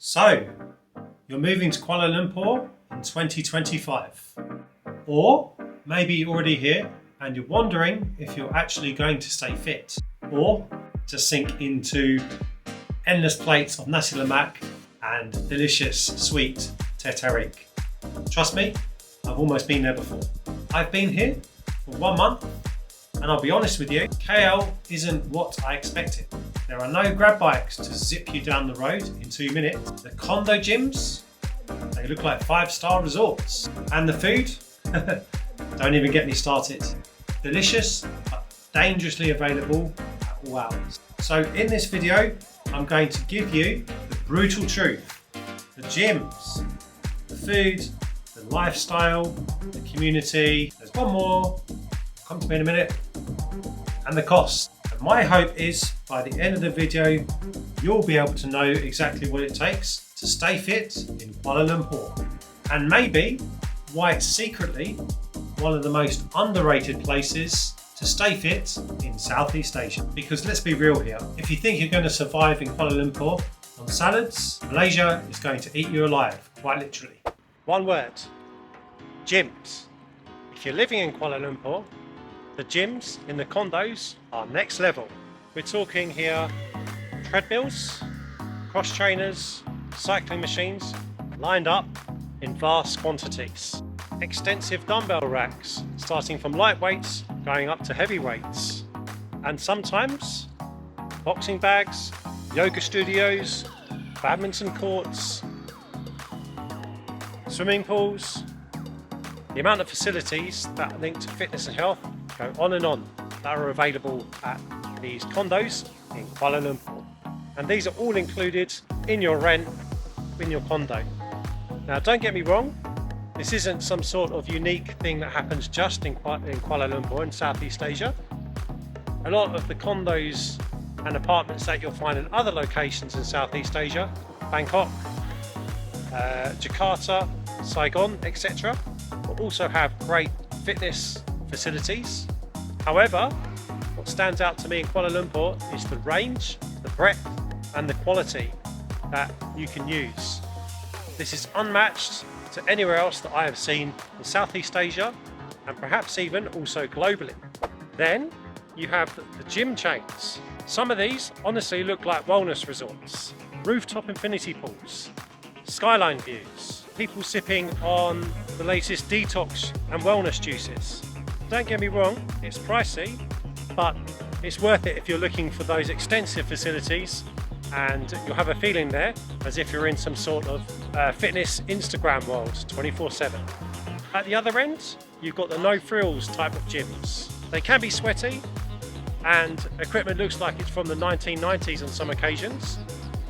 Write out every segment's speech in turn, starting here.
So, you're moving to Kuala Lumpur in 2025. Or maybe you're already here and you're wondering if you're actually going to stay fit or to sink into endless plates of nasi lemak and delicious sweet teh tarik. Trust me, I've almost been there before. I've been here for 1 month and I'll be honest with you, KL isn't what I expected. There are no grab bikes to zip you down the road in 2 minutes. The condo gyms, they look like 5-star resorts. And the food, don't even get me started. Delicious, but dangerously available at all hours. So in this video, I'm going to give you the brutal truth. The gyms, the food, the lifestyle, the community. There's one more, come to me in a minute, and the cost. And my hope is by the end of the video, you'll be able to know exactly what it takes to stay fit in Kuala Lumpur. And maybe why it's secretly one of the most underrated places to stay fit in Southeast Asia. Because let's be real here, if you think you're going to survive in Kuala Lumpur on salads, Malaysia is going to eat you alive, quite literally. One word, gyms. If you're living in Kuala Lumpur, the gyms in the condos are next level. We're talking here treadmills, cross trainers, cycling machines lined up in vast quantities. Extensive dumbbell racks starting from lightweights going up to heavyweights. And sometimes boxing bags, yoga studios, badminton courts, swimming pools. The amount of facilities that link to fitness and health go on and on that are available at these condos in Kuala Lumpur. And these are all included in your rent in your condo. Now don't get me wrong, this isn't some sort of unique thing that happens just in Kuala Lumpur in Southeast Asia. A lot of the condos and apartments that you'll find in other locations in Southeast Asia, Bangkok, Jakarta, Saigon, etc. will also have great fitness facilities. However, what stands out to me in Kuala Lumpur is the range, the breadth and the quality that you can use. This is unmatched to anywhere else that I have seen in Southeast Asia and perhaps even also globally. Then you have the gym chains. Some of these honestly look like wellness resorts, rooftop infinity pools, skyline views, people sipping on the latest detox and wellness juices. Don't get me wrong, it's pricey, but it's worth it if you're looking for those extensive facilities and you'll have a feeling there as if you're in some sort of fitness Instagram world 24/7. At the other end, you've got the no frills type of gyms. They can be sweaty and equipment looks like it's from the 1990s on some occasions,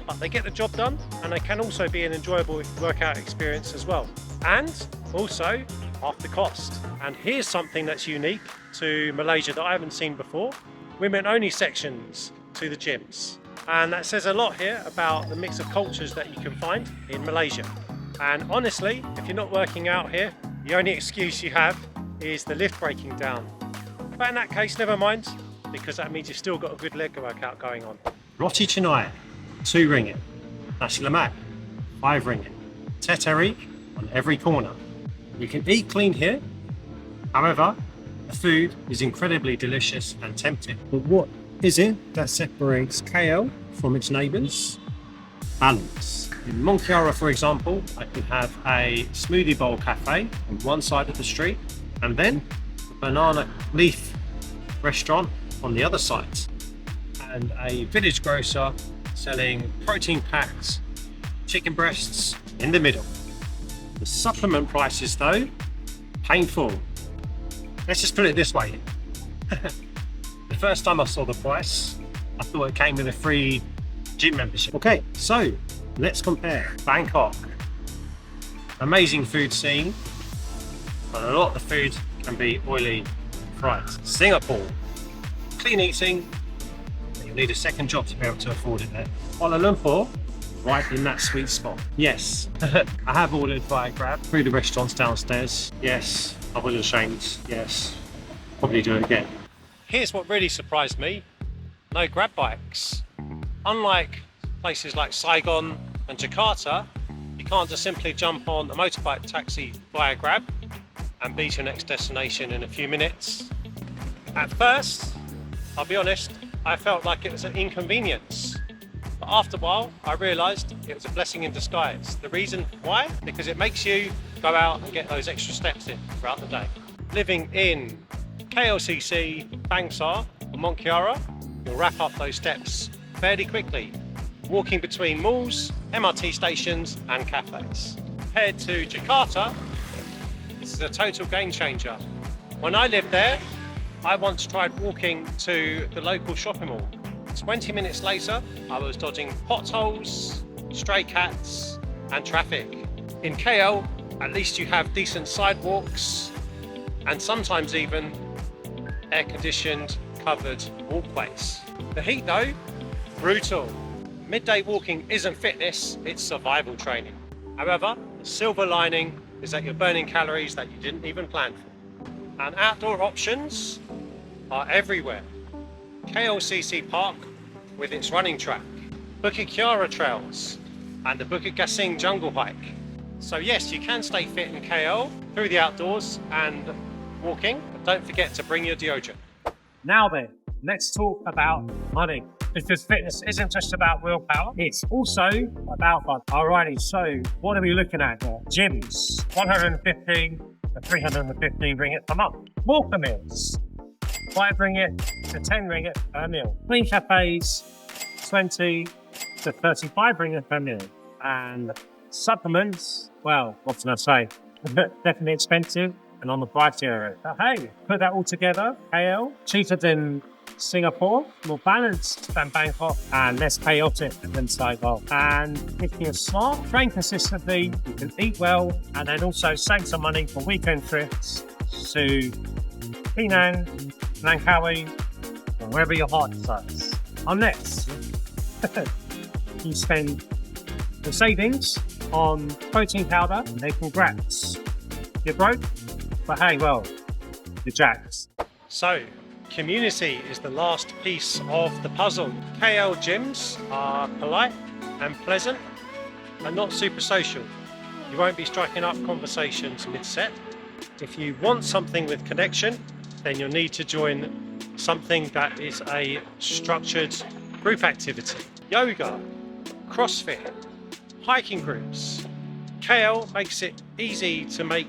but they get the job done and they can also be an enjoyable workout experience as well. And also half the cost. And here's something that's unique to Malaysia that I haven't seen before. Women only sections to the gyms. And that says a lot here about the mix of cultures that you can find in Malaysia. And honestly, if you're not working out here, the only excuse you have is the lift breaking down. But in that case, never mind, because that means you've still got a good leg workout going on. Roti canai, 2 ringgit. Nasi lemak, 5 ringgit. Teh tarik on every corner. You can eat clean here. However, the food is incredibly delicious and tempting. But what is it that separates KL from its neighbours? Balance. In Mont'Kiara, for example, I can have a smoothie bowl cafe on one side of the street and then a banana leaf restaurant on the other side, and a village grocer selling protein-packed chicken breasts in the middle. The supplement prices, though, painful. Let's just put it this way. The first time I saw the price, I thought it came with a free gym membership. Okay, so let's compare. Bangkok, amazing food scene, but a lot of the food can be oily and fried. Singapore, clean eating, but you'll need a second job to be able to afford it there. Kuala Lumpur, right in that sweet spot. Yes, I have ordered via Grab through the restaurants downstairs. Yes, I was ashamed. Yes, probably do it again. Here's what really surprised me. No grab bikes. Unlike places like Saigon, and Jakarta, you can't just simply jump on a motorbike taxi via Grab and be to your next destination in a few minutes. At first, I'll be honest, I felt like it was an inconvenience. But after a while, I realised it was a blessing in disguise. The reason why? Because it makes you go out and get those extra steps in throughout the day. Living in KLCC, Bangsar, or Mont'Kiara, you'll wrap up those steps fairly quickly, walking between malls, MRT stations and cafes. Compared to Jakarta, this is a total game changer. When I lived there, I once tried walking to the local shopping mall. 20 minutes later, I was dodging potholes, stray cats and traffic. In KL, at least you have decent sidewalks and sometimes even air-conditioned covered walkways. The heat though, brutal. Midday walking isn't fitness, it's survival training. However, the silver lining is that you're burning calories that you didn't even plan for. And outdoor options are everywhere. KLCC Park with its running track, Mont'Kiara trails and the Bukit Gasing jungle hike. So yes, you can stay fit in KL through the outdoors and walking, but don't forget to bring your deodorant. Now then, let's talk about money. Because fitness isn't just about willpower, it's also about fun. Alrighty, so what are we looking at here? Gyms, 115 to 315 ringgit per month. Walker meals, 5 ringgit to 10 ringgit per meal. Clean cafes, 20 to 35 ringgit per meal. And supplements, well, what can I say? Definitely expensive and on the pricey area. But hey, put that all together, KL, cheaper than Singapore, more balanced than Bangkok, and less chaotic than Saigon. And if you're smart, train consistently, you can eat well, and then also save some money for weekend trips to Penang, Langkawi, or wherever your heart decides. Unless you spend the savings on protein powder, then congrats. You're broke, but hey, well, you're jacked. So, community is the last piece of the puzzle. KL gyms are polite and pleasant and not super social. You won't be striking up conversations mid-set. If you want something with connection, then you'll need to join something that is a structured group activity. Yoga, CrossFit, hiking groups. KL makes it easy to make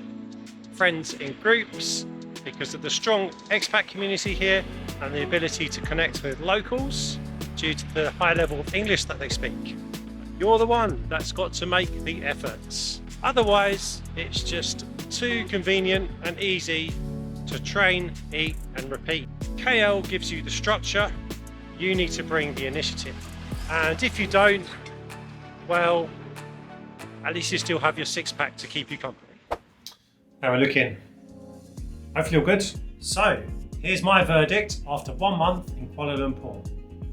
friends in groups because of the strong expat community here and the ability to connect with locals due to the high level of English that they speak. You're the one that's got to make the efforts. Otherwise, it's just too convenient and easy to train, eat and repeat. KL gives you the structure, you need to bring the initiative. And if you don't, well, at least you still have your six-pack to keep you company. How are we looking? Hopefully all good. So, here's my verdict after 1 month in Kuala Lumpur.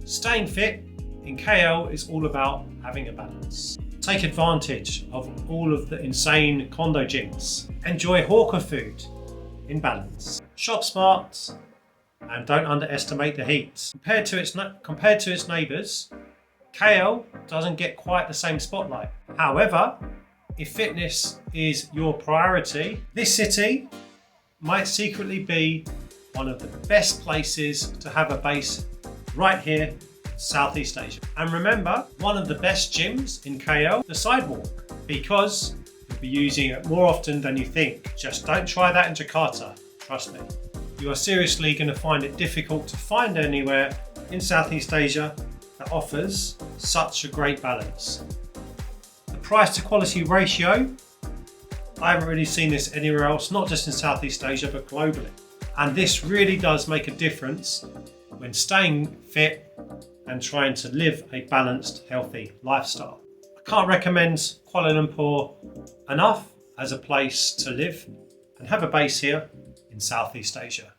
Staying fit in KL is all about having a balance. Take advantage of all of the insane condo gyms. Enjoy hawker food in balance. Shop smart and don't underestimate the heat. Compared to its neighbours, KL doesn't get quite the same spotlight. However, if fitness is your priority, this city might secretly be one of the best places to have a base right here in Southeast Asia. And remember, one of the best gyms in KL, the sidewalk, because you'll be using it more often than you think. Just don't try that in Jakarta, trust me. You are seriously going to find it difficult to find anywhere in Southeast Asia that offers such a great balance. The price to quality ratio, I haven't really seen this anywhere else, not just in Southeast Asia, but globally. And this really does make a difference when staying fit and trying to live a balanced, healthy lifestyle. I can't recommend Kuala Lumpur enough as a place to live and have a base here in Southeast Asia.